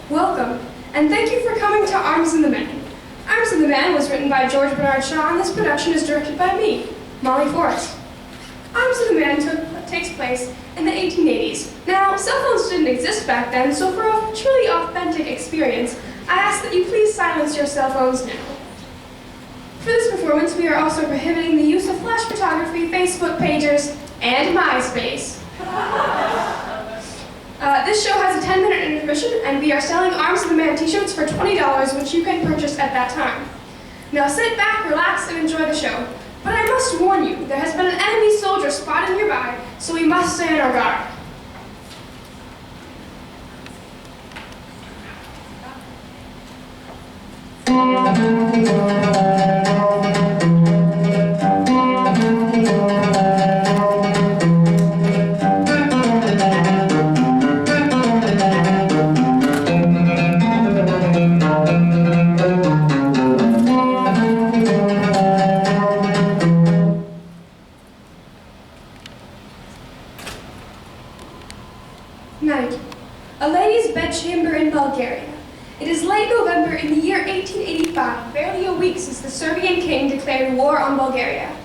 Welcome, and thank you for coming to Arms and the Man. Arms and the Man was written by George Bernard Shaw, and this production is directed by me, Molly Forrest. Arms and the Man takes place in the 1880s. Now, cell phones didn't exist back then, so for a truly authentic experience, I ask that you please silence your cell phones now. For this performance, we are also prohibiting the use of flash photography, Facebook pages, and MySpace. This show has a 10-minute intermission, and we are selling Arms of the Man t-shirts for $20, which you can purchase at that time. Now sit back, relax, and enjoy the show. But I must warn you, there has been an enemy soldier spotted nearby, so we must stay on our guard. Night. A lady's bedchamber in Bulgaria. It is late November in the year 1885, barely a week since the Serbian king declared war on Bulgaria.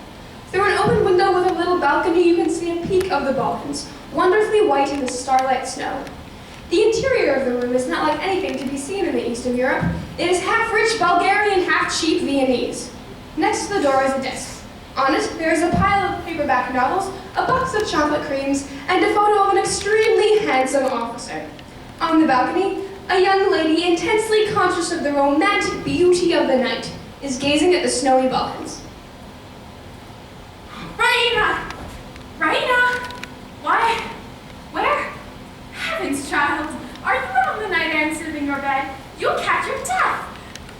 Through an open window with a little balcony, you can see a peek of the Balkans, wonderfully white in the starlight snow. The interior of the room is not like anything to be seen in the east of Europe. It is half rich Bulgarian, half cheap Viennese. Next to the door is a desk. On it, there is a pile of paperback novels, a box of chocolate creams, and a photo of an extremely handsome officer. On the balcony, a young lady, intensely conscious of the romantic beauty of the night, is gazing at the snowy Balkans. Raina! Raina! Why? Where? Heavens, child! Are you out on the night air and sitting in your bed? You'll catch your death!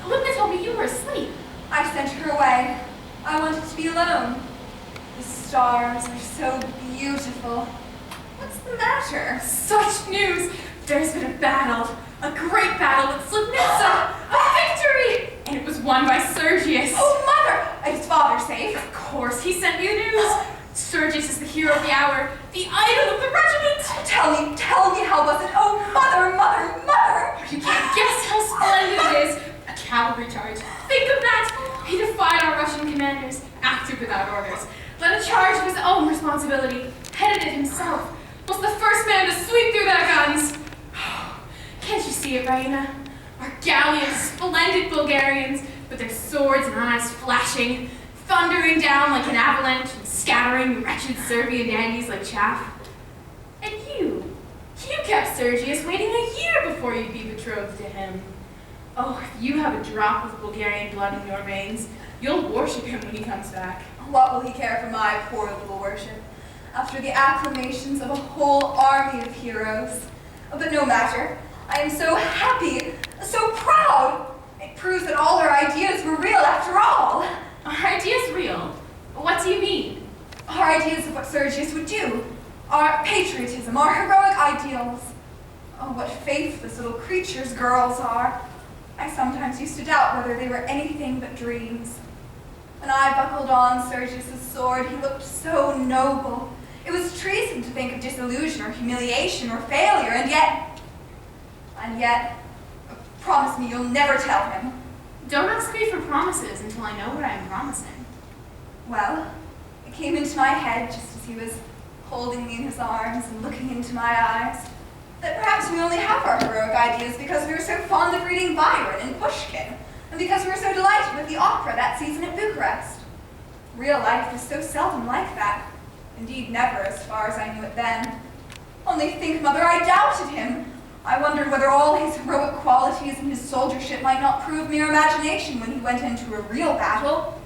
Louka told me you were asleep. I sent her away. I wanted to be alone. The stars are so beautiful. What's the matter? Such news! There's been a battle. A great battle at Slivnica. A victory! And it was won by Sergius. Oh, Mother! Is Father safe? Of course, he sent me the news. Sergius is the hero of the hour, the idol of the regiment. Tell me how was it? Oh, Mother! You can't guess how splendid it is. A cavalry charge. Think of that! He defied our Russian commanders, acted without orders, led a charge of his own responsibility, headed it himself, was the first man to sweep through their guns. Can't you see it, Raina? Our gallant, splendid Bulgarians, with their swords and eyes flashing, thundering down like an avalanche and scattering wretched Serbian dandies like chaff. And you kept Sergius waiting a year before you'd be betrothed to him. Oh, if you have a drop of Bulgarian blood in your veins, you'll worship him when he comes back. What will he care for my poor little worship, after the acclamations of a whole army of heroes? But no matter. I am so happy, so proud. It proves that all our ideas were real after all. Our ideas real? What do you mean? Our ideas of what Sergius would do. Our patriotism, our heroic ideals. Oh, what faithless little creatures girls are. I sometimes used to doubt whether they were anything but dreams. When I buckled on Sergius's sword, he looked so noble. It was treason to think of disillusion or humiliation or failure, and yet, promise me you'll never tell him. Don't ask me for promises until I know what I am promising. Well, it came into my head just as he was holding me in his arms and looking into my eyes, that perhaps we only have our heroic ideas because we were so fond of reading Byron and Pushkin, and because we were so delighted with the opera that season at Bucharest. Real life is so seldom like that. Indeed, never, as far as I knew it then. Only think, Mother, I doubted him. I wondered whether all his heroic qualities and his soldiership might not prove mere imagination when he went into a real battle.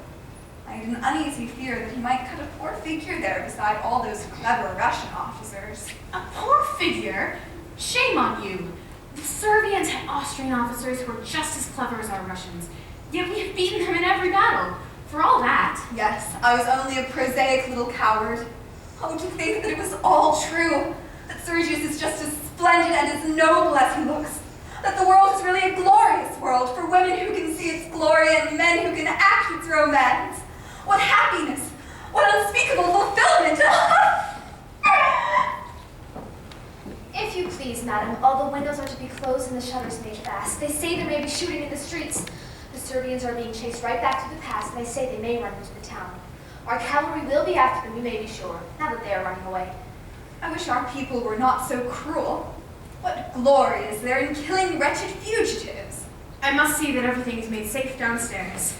I had an uneasy fear that he might cut a poor figure there beside all those clever Russian officers. A poor figure? Shame on you. The Serbians had Austrian officers who were just as clever as our Russians, yet we have beaten them in every battle. For all that. Yes, I was only a prosaic little coward. Oh, to think that it was all true. That Sergius is just as splendid and as noble as he looks. That the world is really a glorious world for women who can see its glory and men who can act its romance. What happiness! What unspeakable fulfillment! If If you please, madam, all the windows are to be closed and the shutters made fast. They say there may be shooting in the streets. The Serbians are being chased right back to the pass, and they say they may run into the town. Our cavalry will be after them, you may be sure, now that they are running away. I wish our people were not so cruel. What glory is there in killing wretched fugitives? I must see that everything is made safe downstairs.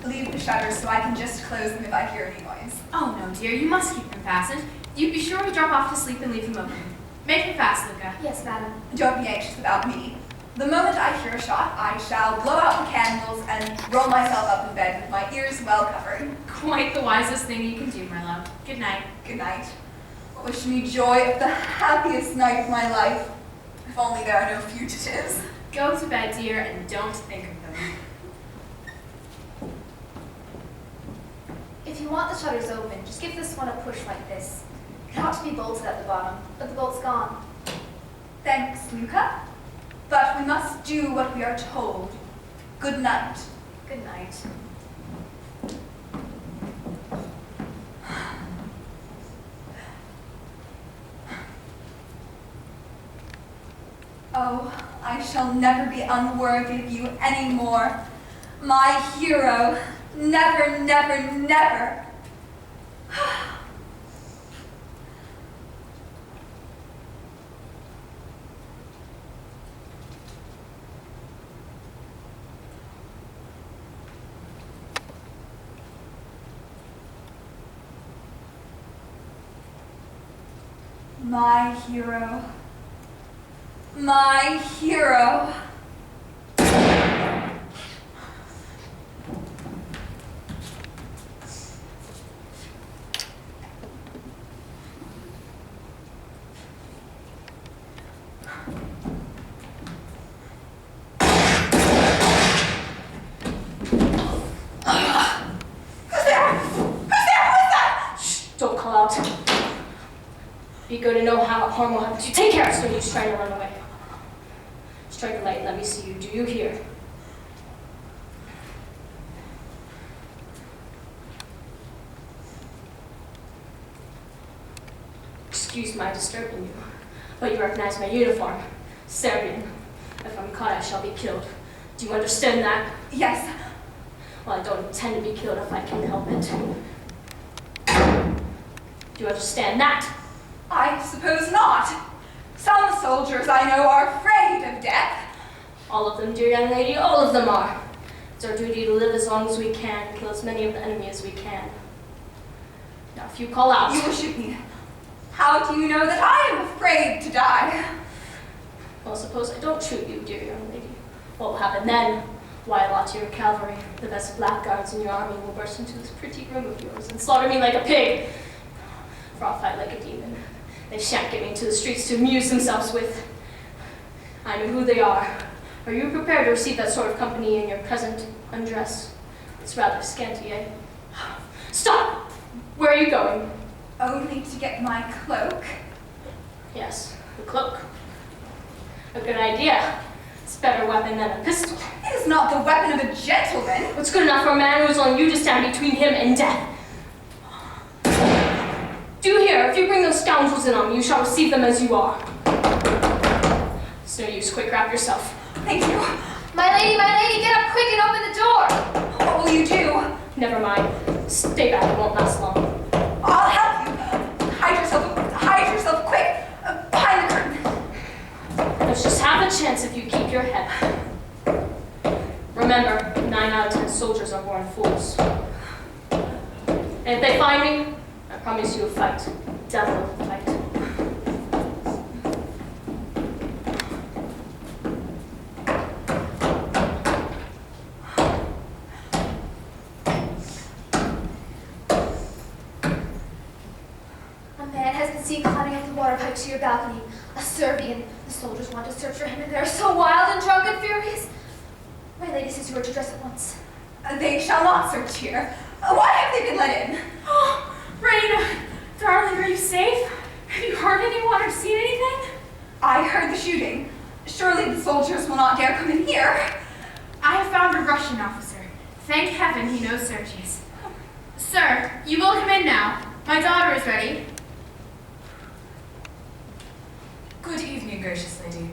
Leave the shutters so I can just close them if I hear any noise. Oh no, dear, you must keep them fastened. You'd be sure to drop off to sleep and leave them open. Make them fast, Louka. Yes, madam. Don't be anxious about me. The moment I hear a shot, I shall blow out the candles and roll myself up in bed with my ears well covered. Quite the wisest thing you can do, my love. Good night. Good night. Wish me joy of the happiest night of my life. If only there are no fugitives. Go to bed, dear, and don't think of them. If you want the shutters open, just give this one a push like this. It ought to be bolted at the bottom, but the bolt's gone. Thanks, Louka. But we must do what we are told. Good night. Good night. Oh, I shall never be unworthy of you anymore. My hero. Never, never, never. My hero. My hero. Be good and know how harm will happen to you. Take care, so he's trying to run away. Strike a light and let me see you. Do you hear? Excuse my disturbing you, but you recognize my uniform. Serbian. If I'm caught, I shall be killed. Do you understand that? Yes. Well, I don't intend to be killed if I can help it. Do you understand that? I suppose not. Some soldiers I know are afraid of death. All of them, dear young lady, all of them are. It's our duty to live as long as we can, kill as many of the enemy as we can. Now, if you call out... You will shoot me. How do you know that I am afraid to die? Well, suppose I don't shoot you, dear young lady. What will happen then? Why, a lot of your cavalry, the best blackguards in your army, will burst into this pretty room of yours and slaughter me like a pig. For I'll fight like a demon. They shan't get me into the streets to amuse themselves with. I know who they are. Are you prepared to receive that sort of company in your present undress? It's rather scanty, eh? Stop! Where are you going? Only to get my cloak. Yes, the cloak. A good idea. It's a better weapon than a pistol. It is not the weapon of a gentleman. What's good enough for a man who is on you to stand between him and death? Do you hear? If you bring those scoundrels in on me, you shall receive them as you are. It's no use. Quick, wrap yourself. Thank you. My lady, get up quick and open the door! What will you do? Never mind. Stay back. It won't last long. I'll help you. Hide yourself quick. Behind the curtain. There's just half a chance if you keep your head. Remember, 9 out of 10 soldiers are born fools. And if they find me, I promise you a fight. Devil of a fight. A man has been seen climbing up the water pipe to your balcony. A Serbian. The soldiers want to search for him, and they're so wild and drunk and furious. My lady says you are to dress at once. They shall not search here. Why have they been let in? Oh, Raina, darling, are you safe? Have you heard anyone or seen anything? I heard the shooting. Surely the soldiers will not dare come in here. I have found a Russian officer. Thank heaven he knows Sergius. Sir, you will come in now. My daughter is ready. Good evening, gracious lady.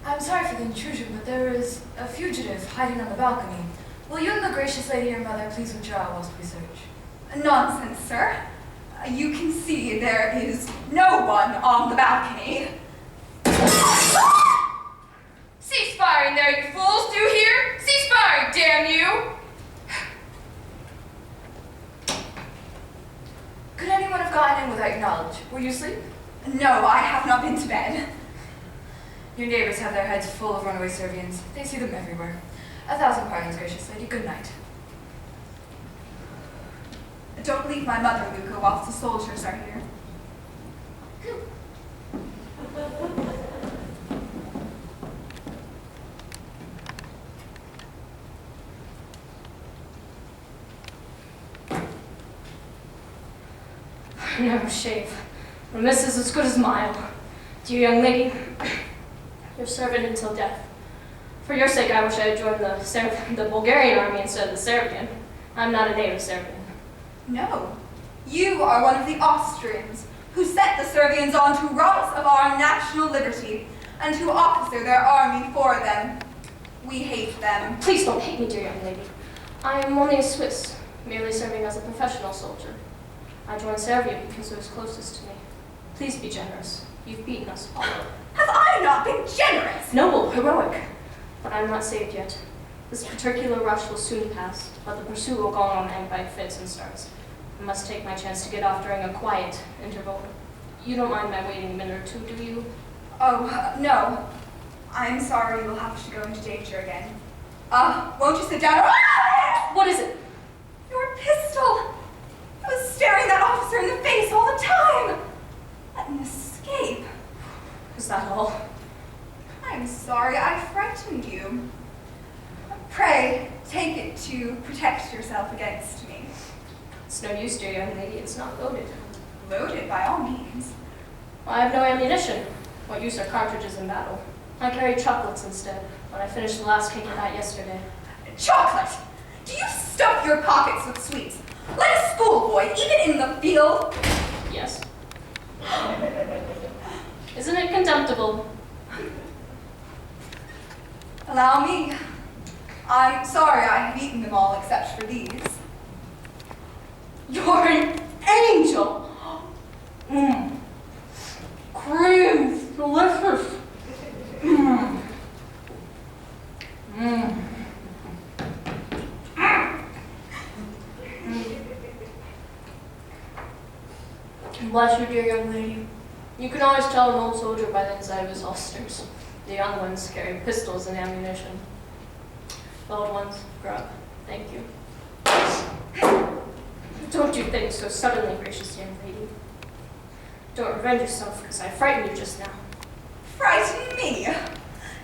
I'm sorry for the intrusion, but there is a fugitive hiding on the balcony. Will you and the gracious lady, your mother, please withdraw whilst we search? Nonsense, sir. You can see there is no one on the balcony. Cease firing there, you fools! Do you hear? Cease firing, damn you! Could anyone have gotten in without your knowledge? Were you asleep? No, I have not been to bed. Your neighbors have their heads full of runaway Servians. They see them everywhere. 1,000 pardons, gracious lady. Good night. Don't leave my mother, Louka, whilst the soldiers are here. I never shave. My miss is as good as mile. Dear young lady, your servant until death. For your sake, I wish I had joined the Bulgarian army instead of the Serbian. I'm not a native Serbian. No. You are one of the Austrians who set the Servians on to rots of our national liberty and who officer their army for them. We hate them. Please don't hate me, dear young lady. I am only a Swiss, merely serving as a professional soldier. I joined Serbia because it was closest to me. Please be generous. You've beaten us all. Have I not been generous? Noble, heroic. But I'm not saved yet. This particular rush will soon pass, but the pursuit will go on by fits and starts. I must take my chance to get off during a quiet interval. You don't mind my waiting a minute or two, do you? Oh, no. I'm sorry you'll have to go into danger again. Won't you sit down? What is it? Your pistol! I was staring that officer in the face all the time! Let him escape. Is that all? I'm sorry I frightened you. Pray, take it to protect yourself against me. It's no use, dear young lady. It's not loaded. Loaded, by all means. I have no ammunition. What use are cartridges in battle? I carry chocolates instead, but I finished the last cake of that yesterday. Chocolate! Do you stuff your pockets with sweets? Like a schoolboy, even in the field? Yes. Isn't it contemptible? Allow me. I'm sorry I have eaten them all except for these. You're an angel! Mmm. Cream, delicious. Mmm. Mmm. Bless you, dear young lady. You can always tell an old soldier by the inside of his holsters. The young ones carry pistols and ammunition. The old ones, grub. Thank you. Don't do things so suddenly, gracious young lady. Don't revenge yourself, because I frightened you just now. Frighten me?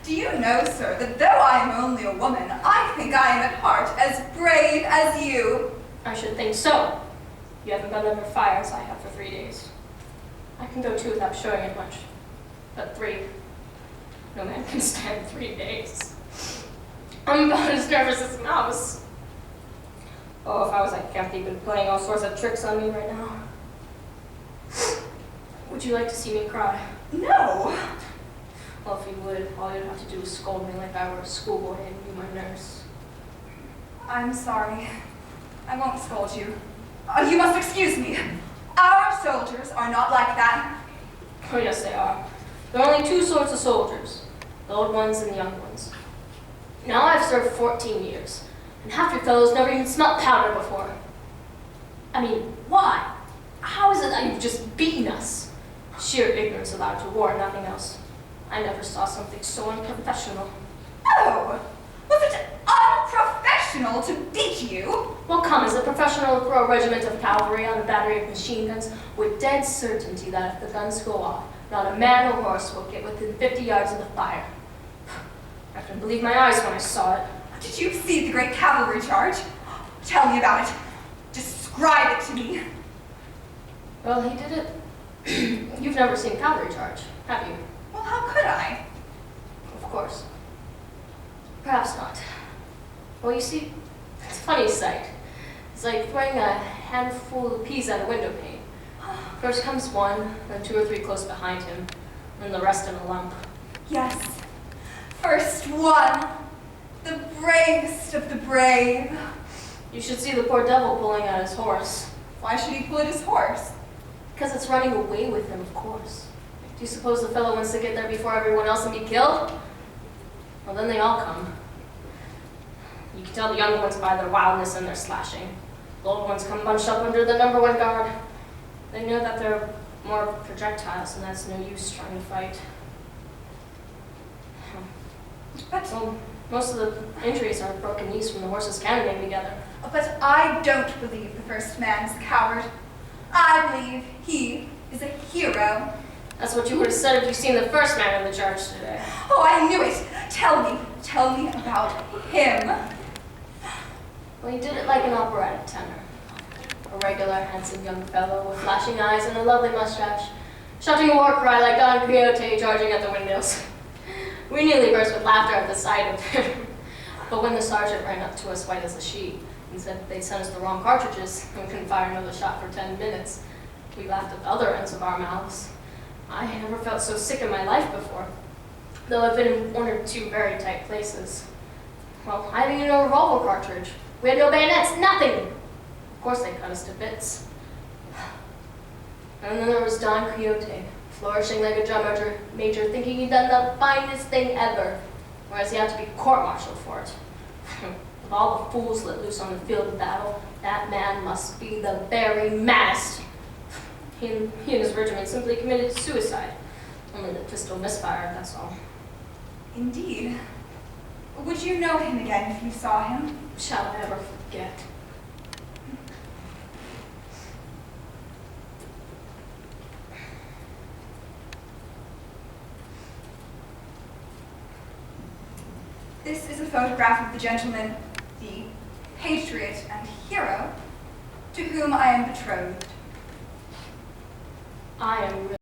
Do you know, sir, that though I am only a woman, I think I am at heart as brave as you? I should think so. You haven't been under fire as I have for 3 days. I can go 2 without showing it much. But 3, no man can stand 3 days. I'm about as nervous as a mouse. Oh, if I was like Kemp, he'd been playing all sorts of tricks on me right now. Would you like to see me cry? No. Well, if you would, all you'd have to do is scold me like I were a schoolboy and be my nurse. I'm sorry. I won't scold you. You must excuse me. Our soldiers are not like that. Oh, yes, they are. There are only 2 sorts of soldiers, the old ones and the young ones. Now I've served 14 years, and half your fellows never even smelt powder before. I mean, why? How is it that you've just beaten us? Sheer ignorance allowed to war, nothing else. I never saw something so unprofessional. Oh, was it unprofessional to beat you? Well, come, is it professional to throw a regiment of cavalry on a battery of machine guns with dead certainty that if the guns go off, not a man or horse will get within 50 yards of the fire? I couldn't believe my eyes when I saw it. Did you see the great cavalry charge? Tell me about it. Describe it to me. Well, he did it. You've never seen cavalry charge, have you? Well, how could I? Of course. Perhaps not. Well, you see, it's a funny sight. It's like throwing a handful of peas at a window pane. First comes one, then 2 or 3 close behind him. and the rest in a lump. Yes, first one, the bravest of the brave. You should see the poor devil pulling at his horse. Why should he pull at his horse? Because it's running away with him, of course. Do you suppose the fellow wants to get there before everyone else and be killed? Well, then they all come. You can tell the young ones by their wildness and their slashing. The old ones come bunched up under the number 1 guard. They know that they're more projectiles, and that's no use trying to fight. But Well, most of the injuries are broken knees from the horses cannonading together. I don't believe the first man is a coward. I believe he is a hero. That's what you would have said if you'd seen the first man in the charge today. Oh, I knew it. Tell me about him. Well, he did it like an operatic tenor. A regular, handsome young fellow with flashing eyes and a lovely mustache, shouting a war cry like Don Quixote charging at the windmills. We nearly burst with laughter at the sight of him. But when the sergeant ran up to us white as a sheet and said they'd sent us the wrong cartridges and we couldn't fire another shot for 10 minutes, we laughed at the other ends of our mouths. I had never felt so sick in my life before, though I've been in 1 or 2 very tight places. Well, I didn't even know a revolver cartridge. We had no bayonets, nothing. Of course they cut us to bits. And then there was Don Quixote, flourishing like a drum major, thinking he'd done the finest thing ever, whereas he had to be court-martialed for it. Of all the fools let loose on the field of battle, that man must be the very maddest. He and his regiment simply committed suicide. Only the pistol misfired, that's all. Indeed. Would you know him again if you saw him? Shall I ever forget? This is a photograph of the gentleman, the patriot and hero, to whom I am betrothed. I am